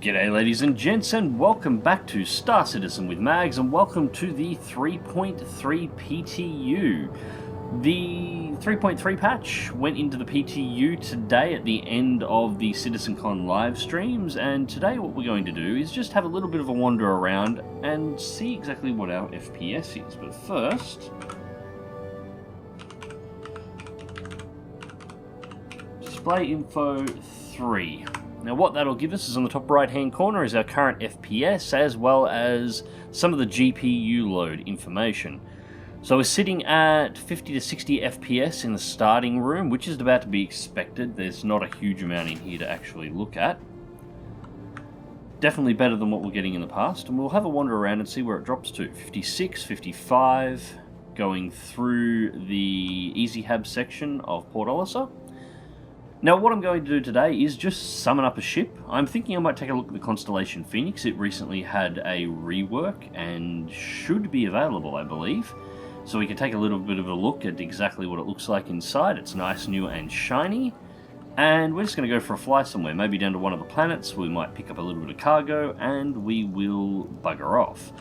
G'day ladies and gents, and welcome back to Star Citizen with Mags, and welcome to the 3.3 PTU. The 3.3 patch went into the PTU today at the end of the CitizenCon live streams, and today what we're going to do is just have a little bit of a wander around and see exactly what our FPS is. But first, display info 3. Now what that'll give us is on the top right hand corner is our current FPS as well as some of the GPU load information. So we're sitting at 50 to 60 FPS in the starting room, which is about to be expected. There's not a huge amount in here to actually look at. Definitely better than what we're getting in the past, and we'll have a wander around and see where it drops to. 56, 55, going through the EasyHab section of Port Olisar. Now what I'm going to do today is just summon up a ship. I'm thinking I might take a look at the Constellation Phoenix. It recently had a rework and should be available, I believe. So we can take a little bit of a look at exactly what it looks like inside. It's nice, new and shiny. And we're just going to go for a fly somewhere, maybe down to one of the planets. We might pick up a little bit of cargo and we will bugger off.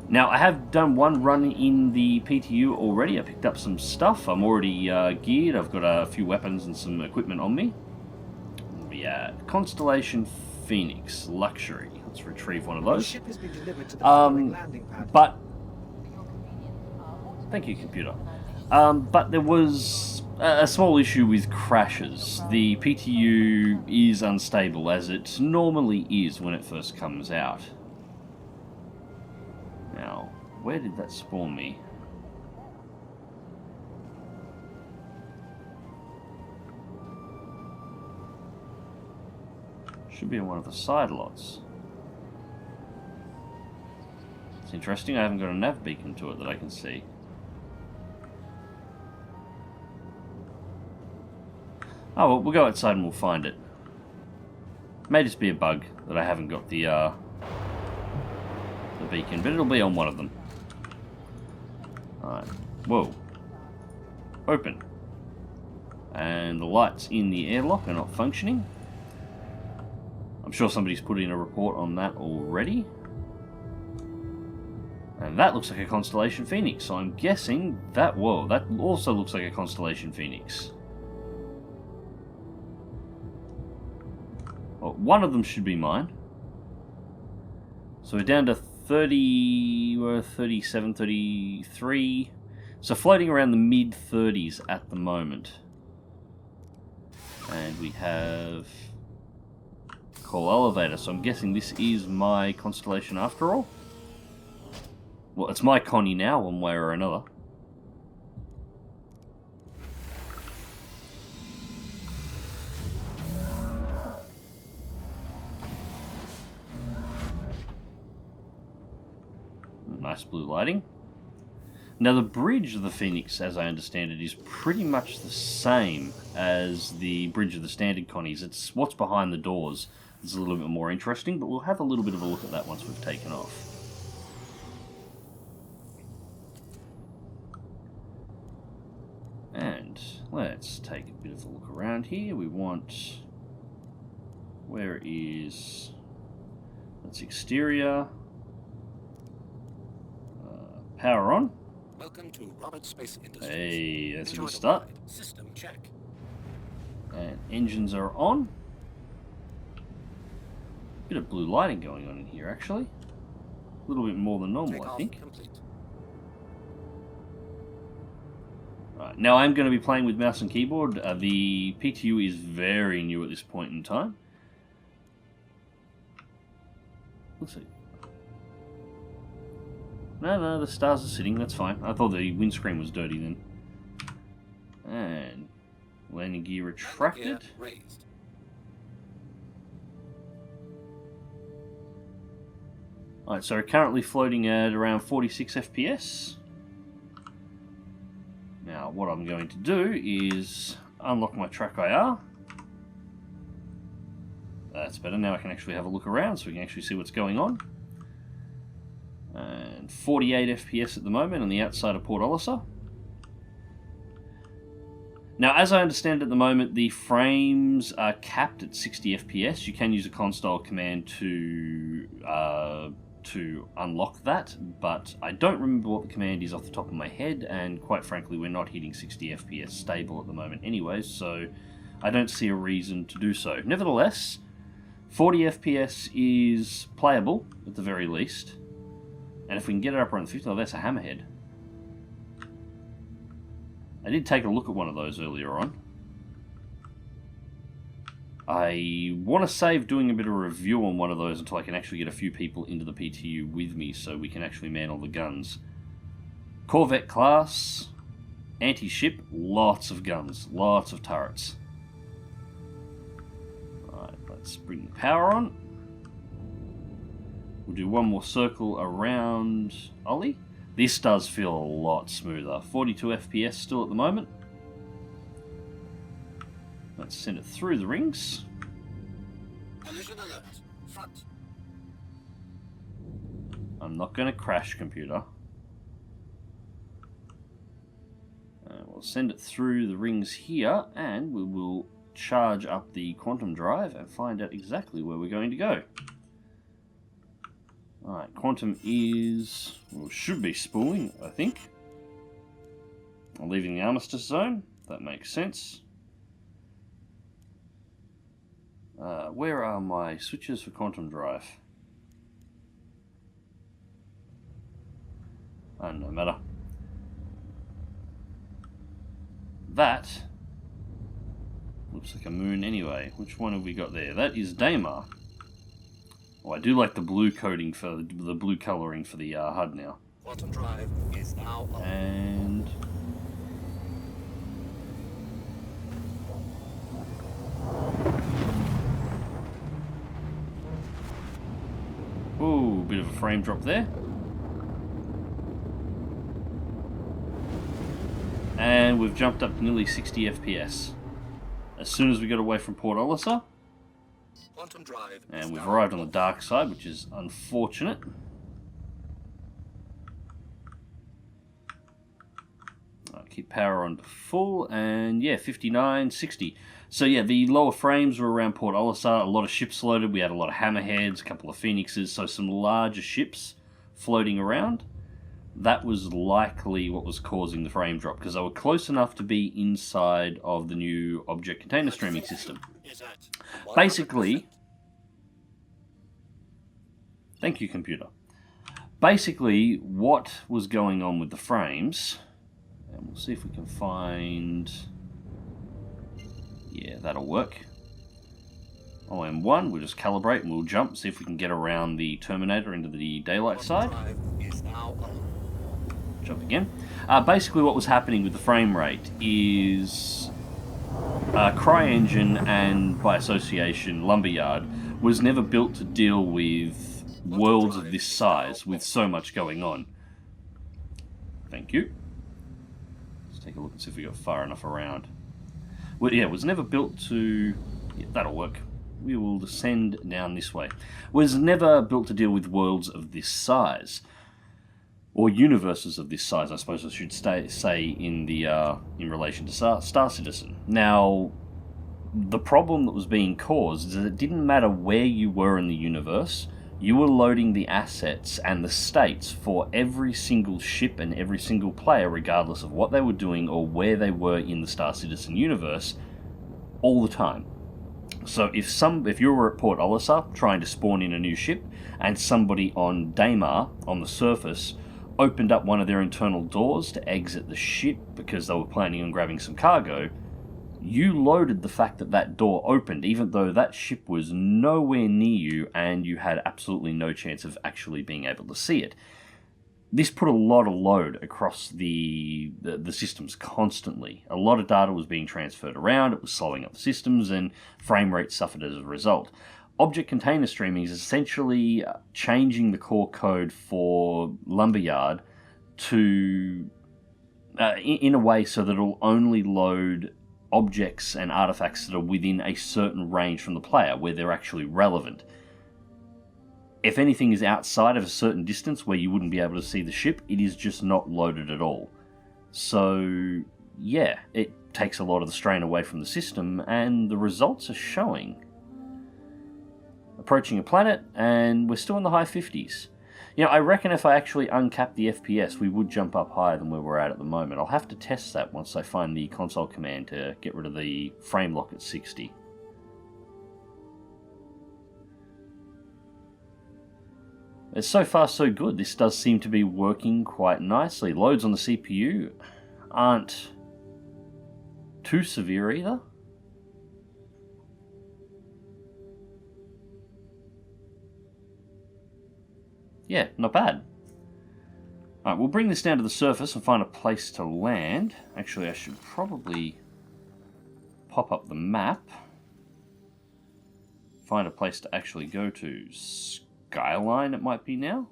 Now, I have done one run in the PTU already. I picked up some stuff. I'm already geared. I've got a few weapons and some equipment on me. We at Constellation Phoenix Luxury. Let's retrieve one of those. But thank you, computer. But there was a small issue with crashes. The PTU is unstable, as it normally is when it first comes out. Now, where did that spawn me? Should be in one of the side lots. It's interesting, I haven't got a nav beacon to it that I can see. Oh well, we'll go outside and we'll find it. May just be a bug that I haven't got the beacon, but it'll be on one of them. Alright. Whoa. Open. And the lights in the airlock are not functioning. I'm sure somebody's put in a report on that already. And that looks like a Constellation Phoenix, so I'm guessing that, whoa, that also looks like a Constellation Phoenix. Well, one of them should be mine. So we're down to 30, we're 37, 33. So floating around the mid-30s at the moment. And we have call elevator, so I'm guessing this is my Constellation after all. Well, it's my Connie now, one way or another. Nice blue lighting. Now the bridge of the Phoenix, as I understand it, is pretty much the same as the bridge of the standard Connies. It's what's behind the doors that's a little bit more interesting, but we'll have a little bit of a look at that once we've taken off. And let's take a bit of a look around here. We want... where is... that's exterior. Power on. Welcome to Robert Space Industries. Hey, that's a good start. System check. And engines are on. Bit of blue lighting going on in here, actually. A little bit more than normal, I think. Complete. Right, now I'm going to be playing with mouse and keyboard. The PTU is very new at this point in time. Looks like... No, the stars are sitting, that's fine. I thought the windscreen was dirty then. And landing gear retracted. Landing gear raised. Alright, so we're currently floating at around 46 FPS. Now, what I'm going to do is unlock my track IR. That's better, now I can actually have a look around so we can actually see what's going on. And 48 FPS at the moment on the outside of Port Olisar. Now, as I understand at the moment, the frames are capped at 60 FPS. You can use a console command to unlock that, but I don't remember what the command is off the top of my head, and quite frankly, we're not hitting 60 FPS stable at the moment anyway, so I don't see a reason to do so. Nevertheless, 40 FPS is playable, at the very least, and if we can get it up around 50, oh, that's a Hammerhead. I did take a look at one of those earlier on. I want to save doing a bit of a review on one of those until I can actually get a few people into the PTU with me so we can actually man all the guns. Corvette class, anti-ship, lots of guns, lots of turrets. Alright, let's bring the power on. We'll do one more circle around Ollie. This does feel a lot smoother. 42 FPS still at the moment. Let's send it through the rings. Collision alert. Front. I'm not going to crash, computer. We'll send it through the rings here, and we will charge up the quantum drive and find out exactly where we're going to go. Alright, quantum is, well, should be spooling, I think. I'm leaving the armistice zone. That makes sense. Where are my switches for quantum drive? Oh, no matter. That looks like a moon anyway. Which one have we got there? That is Daymar. Oh, I do like the blue coating for the blue colouring for the HUD now. Quantum drive is now on. And ooh, bit of a frame drop there. And we've jumped up to nearly 60 FPS. As soon as we got away from Port Olisar. Quantum drive And we've arrived on the dark side, which is unfortunate. Keep power on to full, and yeah, 59, 60. So yeah, the lower frames were around Port Olisar, a lot of ships loaded. We had a lot of Hammerheads, a couple of Phoenixes, so some larger ships floating around. That was likely what was causing the frame drop, because they were close enough to be inside of the new object container streaming system. Basically, thank you, computer. Basically, what was going on with the frames, and we'll see if we can find, yeah, that'll work. OM1, we'll just calibrate and we'll jump, see if we can get around the Terminator into the daylight side. Jump again. Basically what was happening with the frame rate is CryEngine and, by association, Lumberyard was never built to deal with worlds of this size with so much going on. Thank you. Let's take a look and see if we got far enough around. Well, yeah, it was never built to... Yeah, that'll work. We will descend down this way. Was never built to deal with worlds of this size. Or universes of this size, I suppose I should say, in relation to Star Citizen. Now, the problem that was being caused is that it didn't matter where you were in the universe, you were loading the assets and the states for every single ship and every single player, regardless of what they were doing or where they were in the Star Citizen universe, all the time. So if you were at Port Olisar trying to spawn in a new ship, and somebody on Daymar, on the surface, opened up one of their internal doors to exit the ship because they were planning on grabbing some cargo, you loaded the fact that that door opened, even though that ship was nowhere near you and you had absolutely no chance of actually being able to see it. This put a lot of load across the systems constantly. A lot of data was being transferred around, it was slowing up the systems, and frame rate suffered as a result. Object container streaming is essentially changing the core code for Lumberyard to, in a way so that it'll only load objects and artifacts that are within a certain range from the player, where they're actually relevant. If anything is outside of a certain distance where you wouldn't be able to see the ship, it is just not loaded at all. So, yeah, it takes a lot of the strain away from the system, and the results are showing. Approaching a planet, and we're still in the high 50s. You know, I reckon if I actually uncap the FPS, we would jump up higher than where we're at the moment. I'll have to test that once I find the console command to get rid of the frame lock at 60. It's so far so good. This does seem to be working quite nicely. Loads on the CPU aren't too severe either. Yeah, not bad. Alright, we'll bring this down to the surface and find a place to land. Actually, I should probably pop up the map. Find a place to actually go to. Skyline it might be now.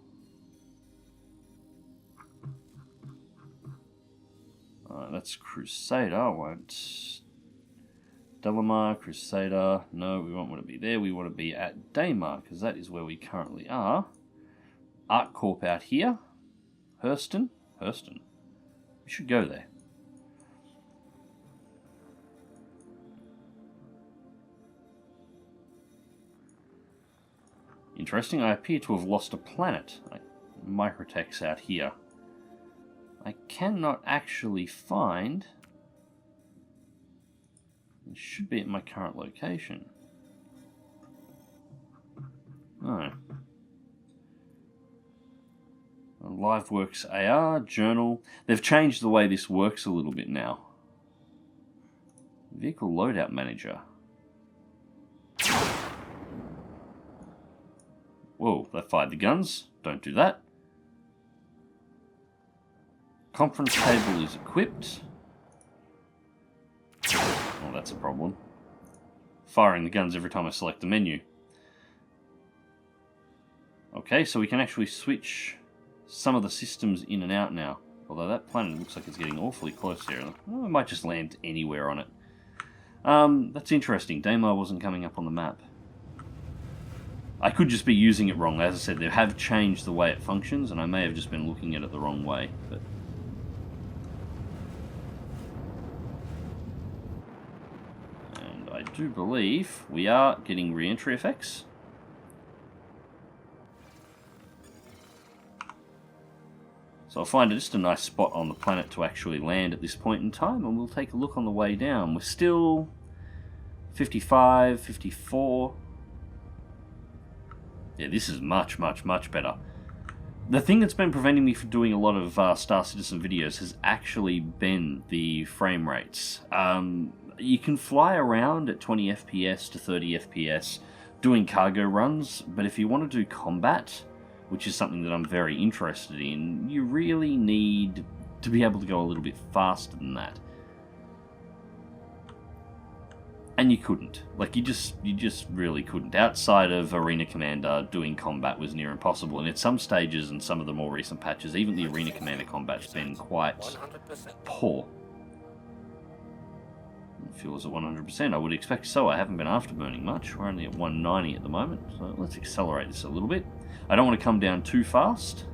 That's Crusader. I won't. Delamar, Crusader. No, we won't want to be there. We want to be at Daymar, because that is where we currently are. ArcCorp out here. Hurston. We should go there. Interesting, I appear to have lost a planet. Microtech's out here. I cannot actually find... It should be at my current location. Oh. LiveWorks AR, Journal. They've changed the way this works a little bit now. Vehicle Loadout Manager. Whoa, that fired the guns. Don't do that. Conference table is equipped. Oh, that's a problem. Firing the guns every time I select the menu. Okay, so we can actually switch some of the systems in and out now. Although that planet looks like it's getting awfully close here. Well, I might just land anywhere on it. That's interesting. Daymar wasn't coming up on the map. I could just be using it wrong. As I said, they have changed the way it functions, and I may have just been looking at it the wrong way. But and I do believe we are getting re-entry effects. So I'll find just a nice spot on the planet to actually land at this point in time, and we'll take a look on the way down. We're still 55, 54. Yeah, this is much, much, much better. The thing that's been preventing me from doing a lot of Star Citizen videos has actually been the frame rates. You can fly around at 20 FPS to 30 FPS doing cargo runs, but if you want to do combat, which is something that I'm very interested in, you really need to be able to go a little bit faster than that. And you couldn't. Like, you just really couldn't. Outside of Arena Commander, doing combat was near impossible. And at some stages and some of the more recent patches, even the Arena Commander combat's been quite 100%. Poor. Fuel is at 100%. I would expect so. I haven't been afterburning much. We're only at 190 at the moment. So let's accelerate this a little bit. I don't want to come down too fast.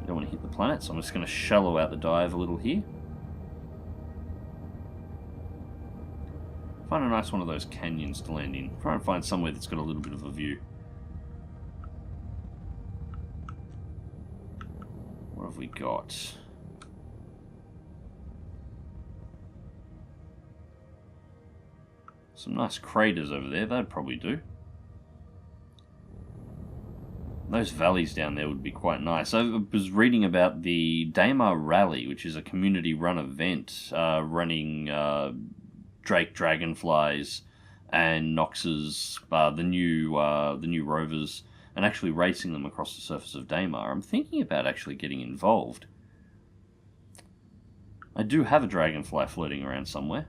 I don't want to hit the planet, so I'm just going to shallow out the dive a little here. Find a nice one of those canyons to land in. Try and find somewhere that's got a little bit of a view. What have we got? Some nice craters over there, that'd probably do. Those valleys down there would be quite nice. I was reading about the Daymar Rally, which is a community-run event running Drake Dragonflies and Nox's, the new rovers, and actually racing them across the surface of Daymar. I'm thinking about actually getting involved. I do have a Dragonfly floating around somewhere.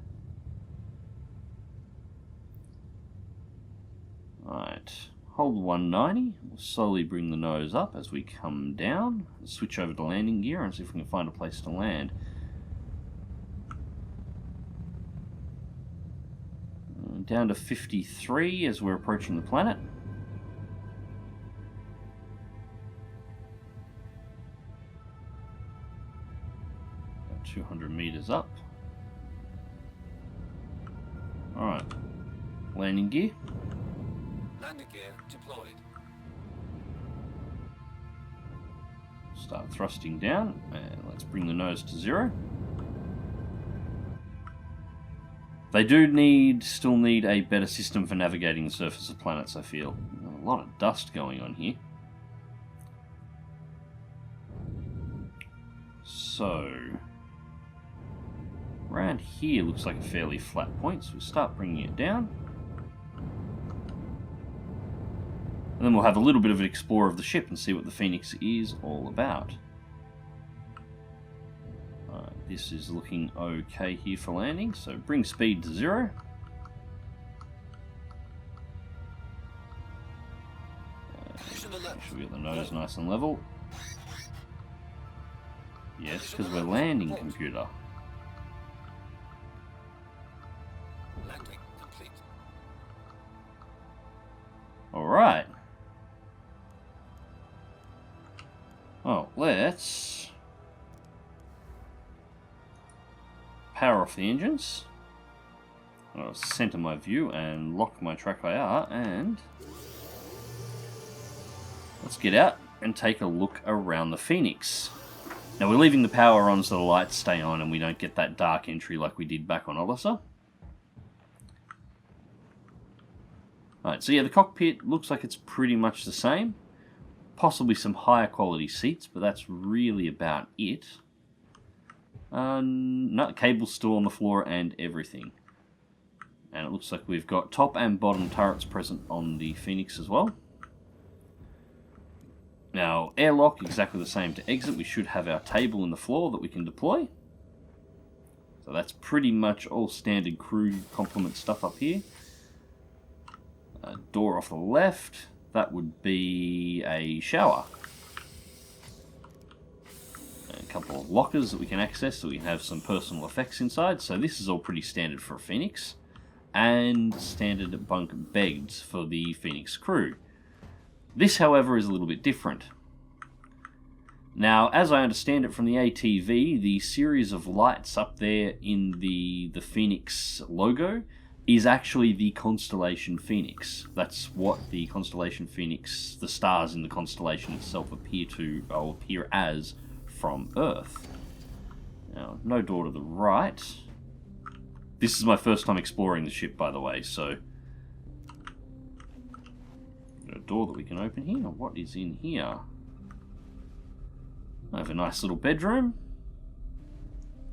Alright, hold 190. We'll slowly bring the nose up as we come down. Switch over to landing gear and see if we can find a place to land. Down to 53 as we're approaching the planet. About 200 meters up. Alright. Landing gear. Landing gear deployed. Start thrusting down, and let's bring the nose to 0. They do still need a better system for navigating the surface of planets, I feel. A lot of dust going on here. So, around here looks like a fairly flat point, so we'll start bringing it down. And then we'll have a little bit of an explore of the ship and see what the Phoenix is all about. This is looking okay here for landing, so bring speed to 0. Make sure we get the nose nice and level. Yes, because we're landing, computer. Landing complete. Alright. Oh, let's power off the engines. I'll center my view and lock my track IR, and let's get out and take a look around the Phoenix. Now we're leaving the power on so the lights stay on and we don't get that dark entry like we did back on Odyssey. Alright, so yeah, the cockpit looks like it's pretty much the same. Possibly some higher quality seats, but that's really about it. No, cable's still on the floor and everything. And it looks like we've got top and bottom turrets present on the Phoenix as well. Now, airlock, exactly the same to exit. We should have our table in the floor that we can deploy. So that's pretty much all standard crew complement stuff up here. Door off the left, that would be a shower. A couple of lockers that we can access so we can have some personal effects inside. So this is all pretty standard for a Phoenix. And standard bunk beds for the Phoenix crew. This, however, is a little bit different. Now, as I understand it from the ATV, the series of lights up there in the Phoenix logo is actually the Constellation Phoenix. That's what the Constellation Phoenix, the stars in the constellation itself appear as from Earth. Now, no door to the right. This is my first time exploring the ship, by the way, so got a door that we can open here. What is in here? I have a nice little bedroom.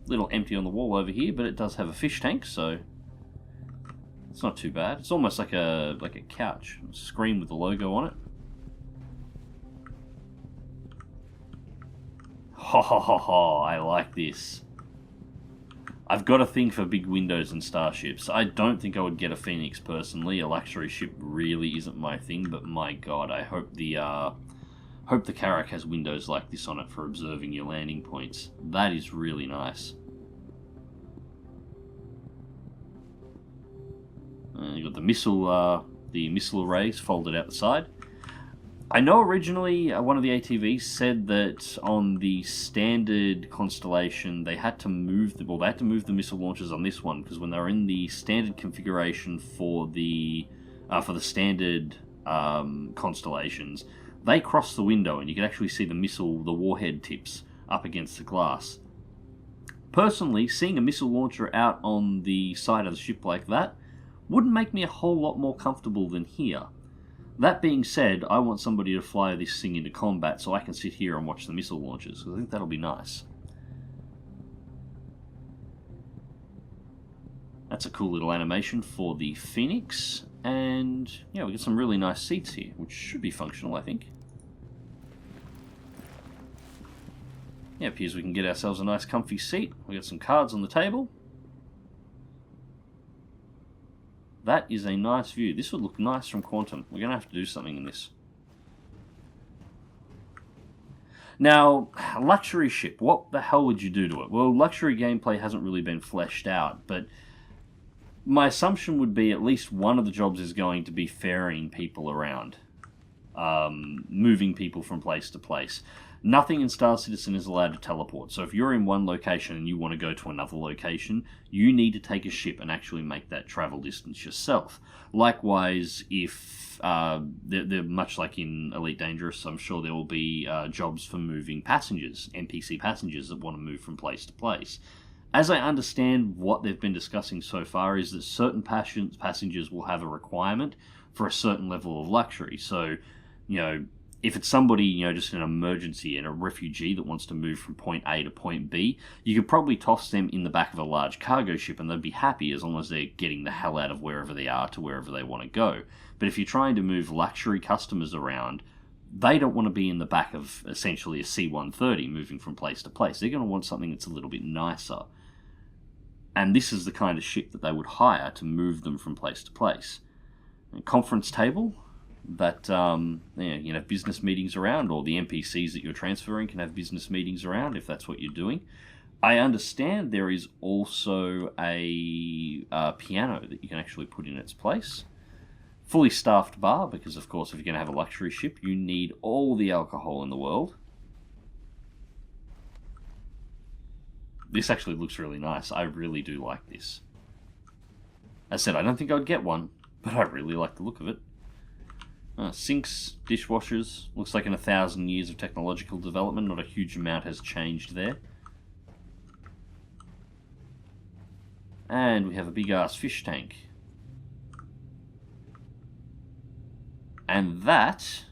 Little empty on the wall over here, but it does have a fish tank, so it's not too bad. It's almost like a couch. A screen with the logo on it. Ha ha ha ha, I like this. I've got a thing for big windows and starships. I don't think I would get a Phoenix personally. A luxury ship really isn't my thing, but my god, I hope the Carrack has windows like this on it for observing your landing points. That is really nice. You've got the missile arrays folded out the side. I know originally one of the ATVs said that on the standard Constellation they had to move the missile launchers on this one because when they were in the standard configuration for the standard constellations, they crossed the window and you could actually see the warhead tips up against the glass. Personally, seeing a missile launcher out on the side of the ship like that wouldn't make me a whole lot more comfortable than here. That being said, I want somebody to fly this thing into combat so I can sit here and watch the missile launches, because I think that'll be nice. That's a cool little animation for the Phoenix, and yeah, we get some really nice seats here, which should be functional, I think. Yeah, appears we can get ourselves a nice comfy seat. We got some cards on the table. That is a nice view. This would look nice from Quantum. We're going to have to do something in this. Now, luxury ship, what the hell would you do to it? Well, luxury gameplay hasn't really been fleshed out, but my assumption would be at least one of the jobs is going to be ferrying people around, moving people from place to place. Nothing in Star Citizen is allowed to teleport. So if you're in one location and you want to go to another location, you need to take a ship and actually make that travel distance yourself. Likewise, if they're much like in Elite Dangerous, I'm sure there will be jobs for moving passengers, NPC passengers that want to move from place to place. As I understand what they've been discussing so far is that certain passengers will have a requirement for a certain level of luxury. So, if it's somebody, just an emergency and a refugee that wants to move from point A to point B, you could probably toss them in the back of a large cargo ship and they'd be happy as long as they're getting the hell out of wherever they are to wherever they want to go. But if you're trying to move luxury customers around, they don't want to be in the back of essentially a C-130 moving from place to place. They're going to want something that's a little bit nicer. And this is the kind of ship that they would hire to move them from place to place. A conference table that you know, business meetings around, or the NPCs that you're transferring can have business meetings around if that's what you're doing. I understand there is also a piano that you can actually put in its place. Fully staffed bar, because of course if you're going to have a luxury ship, you need all the alcohol in the world. This actually looks really nice. I really do like this. As I said, I don't think I'd get one, but I really like the look of it. Sinks, dishwashers. Looks like in 1,000 years of technological development, not a huge amount has changed there. And we have a big ass fish tank. And that,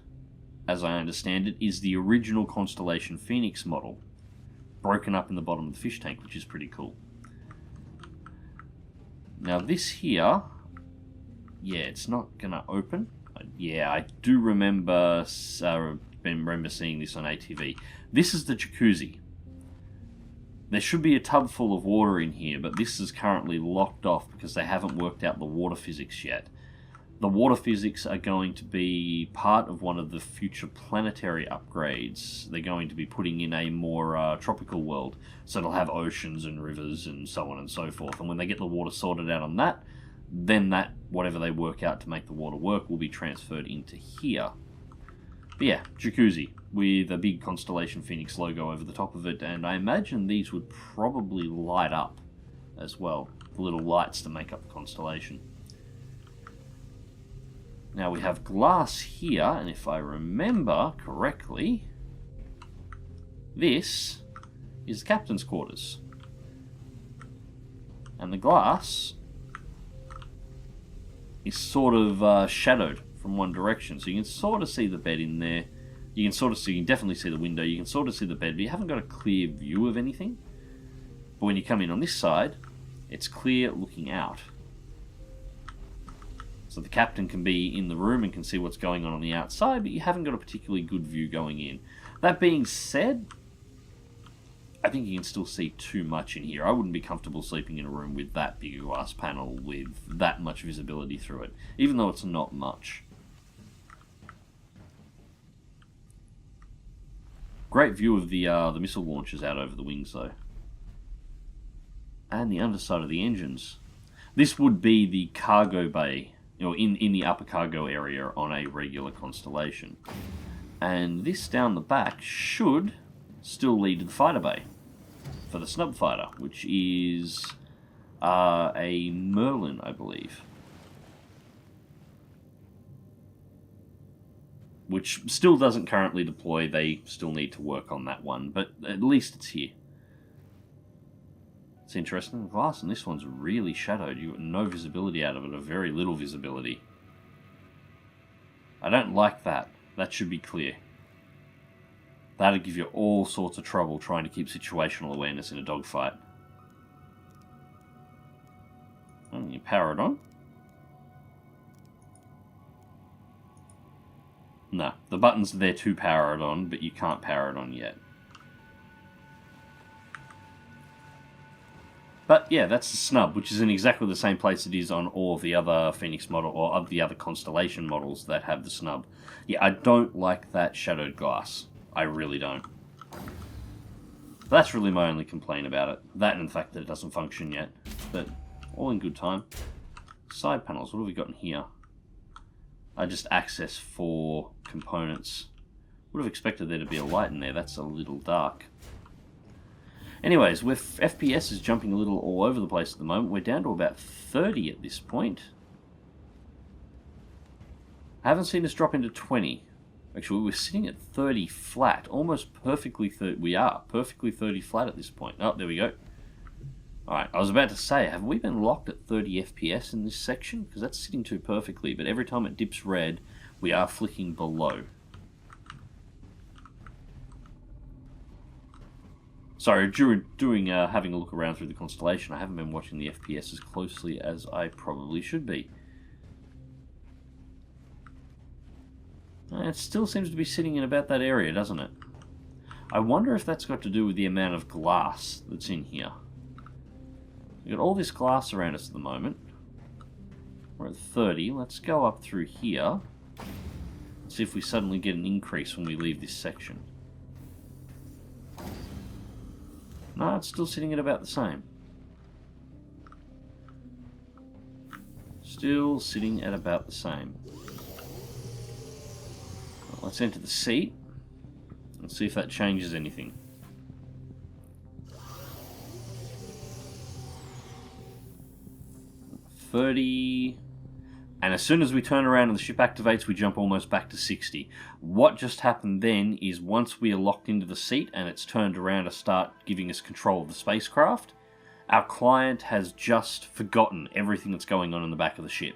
as I understand it, is the original Constellation Phoenix model, broken up in the bottom of the fish tank, which is pretty cool. Now this here, yeah, it's not gonna open. Yeah, I do remember seeing this on ATV. This is the jacuzzi. There should be a tub full of water in here, but this is currently locked off because they haven't worked out the water physics yet. The water physics are going to be part of one of the future planetary upgrades. They're going to be putting in a more tropical world, so it'll have oceans and rivers and so on and so forth. And when they get the water sorted out on that, then that, whatever they work out to make the water work, will be transferred into here. But yeah, jacuzzi with a big Constellation Phoenix logo over the top of it, and I imagine these would probably light up as well, the little lights to make up the constellation. Now we have glass here, and if I remember correctly, this is the captain's quarters. And the glass is sort of shadowed from one direction, so you can sort of see the bed in there. You can definitely see the window, you can sort of see the bed, but you haven't got a clear view of anything. But when you come in on this side, it's clear looking out. So the captain can be in the room and can see what's going on the outside, but you haven't got a particularly good view going in. That being said, I think you can still see too much in here. I wouldn't be comfortable sleeping in a room with that big a glass panel with that much visibility through it, even though it's not much. Great view of the missile launchers out over the wings though. And the underside of the engines. This would be the cargo bay, you know, in the upper cargo area on a regular Constellation. And this down the back should still lead to the fighter bay for the snub fighter, which is a Merlin, I believe. Which still doesn't currently deploy, they still need to work on that one, but at least it's here. It's interesting. The glass and this one's really shadowed. You've got no visibility out of it, or very little visibility. I don't like that. That should be clear. That'll give you all sorts of trouble trying to keep situational awareness in a dogfight. And you power it on. No, the button's there to power it on, but you can't power it on yet. But yeah, that's the snub, which is in exactly the same place it is on all of the other Phoenix model, or of the other Constellation models that have the snub. Yeah, I don't like that shadowed glass. I really don't. That's really my only complaint about it. That and the fact that it doesn't function yet. But all in good time. Side panels, what have we got in here? Just access for components. Would have expected there to be a light in there. That's a little dark. Anyways, with FPS is jumping a little all over the place at the moment. We're down to about 30 at this point. I haven't seen us drop into 20. Actually, we're sitting at 30 flat. Almost perfectly 30. We are perfectly 30 flat at this point. Oh, there we go. Alright, I was about to say, have we been locked at 30 FPS in this section? Because that's sitting too perfectly, but every time it dips red, we are flicking below. Sorry, during having a look around through the Constellation, I haven't been watching the FPS as closely as I probably should be. It still seems to be sitting in about that area, doesn't it? I wonder if that's got to do with the amount of glass that's in here. We've got all this glass around us at the moment. We're at 30. Let's go up through here. See if we suddenly get an increase when we leave this section. No, it's still sitting at about the same. Still sitting at about the same. Let's enter the seat. Let's see if that changes anything. 30, and as soon as we turn around and the ship activates, we jump almost back to 60. What just happened then is once we are locked into the seat and it's turned around to start giving us control of the spacecraft, our client has just forgotten everything that's going on in the back of the ship.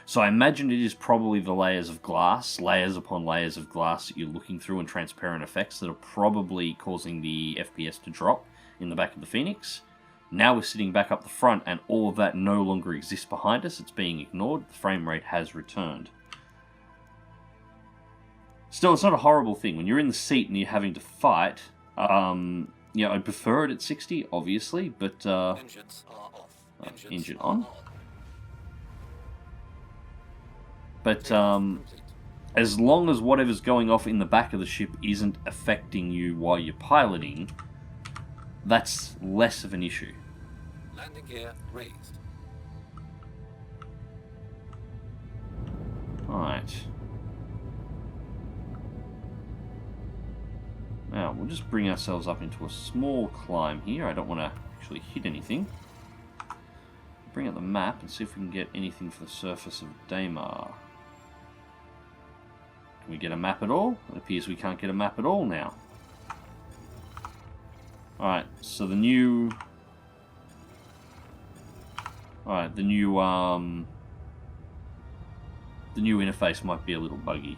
So I imagine it is probably the layers of glass, layers upon layers of glass that you're looking through and transparent effects that are probably causing the FPS to drop in the back of the Phoenix. Now we're sitting back up the front and all of that no longer exists behind us. It's being ignored. The frame rate has returned. Still, it's not a horrible thing. When you're in the seat and you're having to fight, yeah, I'd prefer it at 60, obviously, but... Engines are off. Engine on. But as long as whatever's going off in the back of the ship isn't affecting you while you're piloting, that's less of an issue. Landing gear raised. Right. Now, we'll just bring ourselves up into a small climb here. I don't want to actually hit anything. Bring up the map and see if we can get anything for the surface of Daymar. Can we get a map at all? It appears we can't get a map at all now. Alright, so the new... Alright, the new interface might be a little buggy.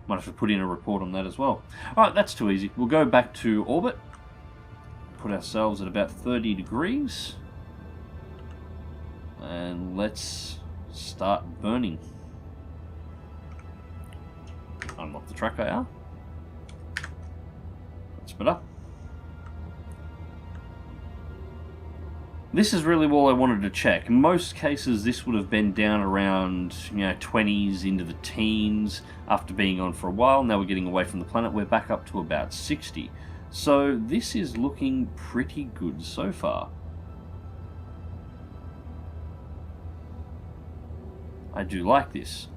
Might have to put in a report on that as well. Alright, that's too easy. We'll go back to orbit. Put ourselves at about 30 degrees. And let's start burning. Unlock the track IR. Better. This is really all I wanted to check. In most cases, this would have been down around 20s into the teens after being on for a while. Now we're getting away from the planet. We're back up to about 60. So this is looking pretty good so far. I do like this.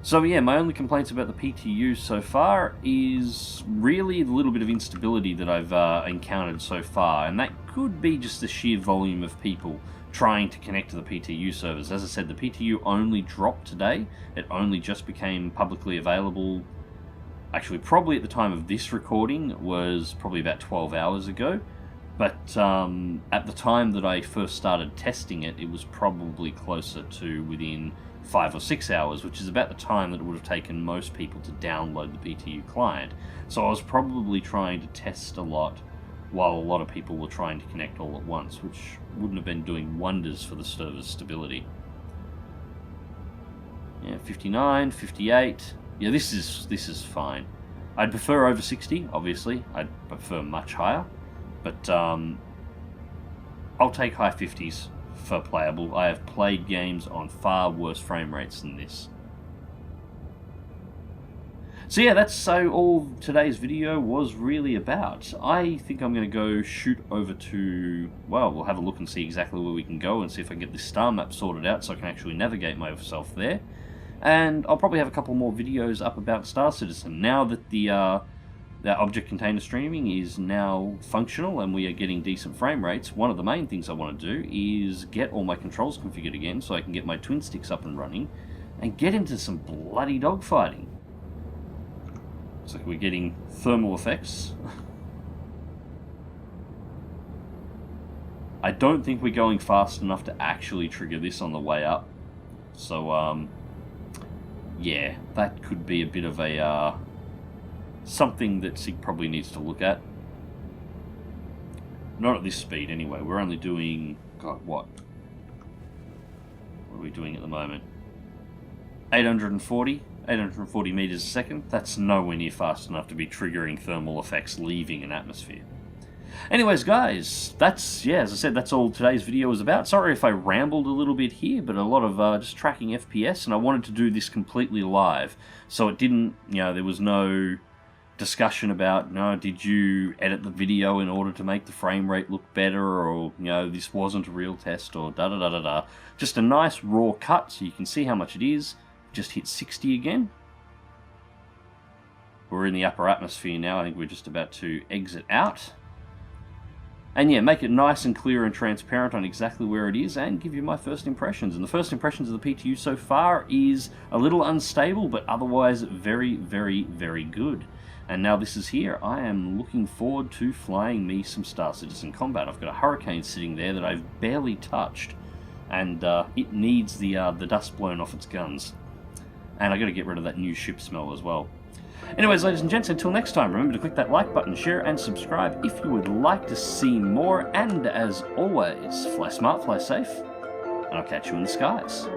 So yeah, my only complaints about the PTU so far is really the little bit of instability that I've encountered so far, and that could be just the sheer volume of people trying to connect to the PTU servers. As I said, the PTU only dropped today. It only just became publicly available, actually probably at the time of this recording, was probably about 12 hours ago. But at the time that I first started testing it, it was probably closer to within 5 or 6 hours, which is about the time that it would have taken most people to download the PTU client. So I was probably trying to test a lot while a lot of people were trying to connect all at once, which wouldn't have been doing wonders for the server's stability. Yeah, 59, 58. Yeah, this is fine. I'd prefer over 60, obviously. I'd prefer much higher. But I'll take high 50s for playable. I have played games on far worse frame rates than this. So yeah, that's all today's video was really about. I think I'm going to go shoot over to, well, we'll have a look and see exactly where we can go and see if I can get this star map sorted out so I can actually navigate myself there. And I'll probably have a couple more videos up about Star Citizen. Now that the object container streaming is now functional and we are getting decent frame rates, one of the main things I want to do is get all my controls configured again so I can get my twin sticks up and running and get into some bloody dogfighting. Looks like we're getting thermal effects. I don't think we're going fast enough to actually trigger this on the way up. So, yeah, that could be a bit of a, something that SIG probably needs to look at. Not at this speed anyway, we're only doing, God, what? What are we doing at the moment? 840 meters a second. That's nowhere near fast enough to be triggering thermal effects leaving an atmosphere. Anyways, guys, that's, yeah, as I said, that's all today's video was about. Sorry if I rambled a little bit here, but a lot of just tracking FPS, and I wanted to do this completely live, so it didn't, you know, there was no discussion about, no, did you edit the video in order to make the frame rate look better, or, you know, this wasn't a real test, or da-da-da-da-da. Just a nice raw cut, so you can see how much it is. Just hit 60 again. We're in the upper atmosphere now. I think we're just about to exit out. And yeah, make it nice and clear and transparent on exactly where it is and give you my first impressions. And the first impressions of the PTU so far is a little unstable, but otherwise very, very, very good. And now this is here, I am looking forward to flying me some Star Citizen combat. I've got a Hurricane sitting there that I've barely touched, and it needs the dust blown off its guns. And I got to get rid of that new ship smell as well. Anyways, ladies and gents, until next time, remember to click that like button, share, and subscribe if you would like to see more. And as always, fly smart, fly safe, and I'll catch you in the skies.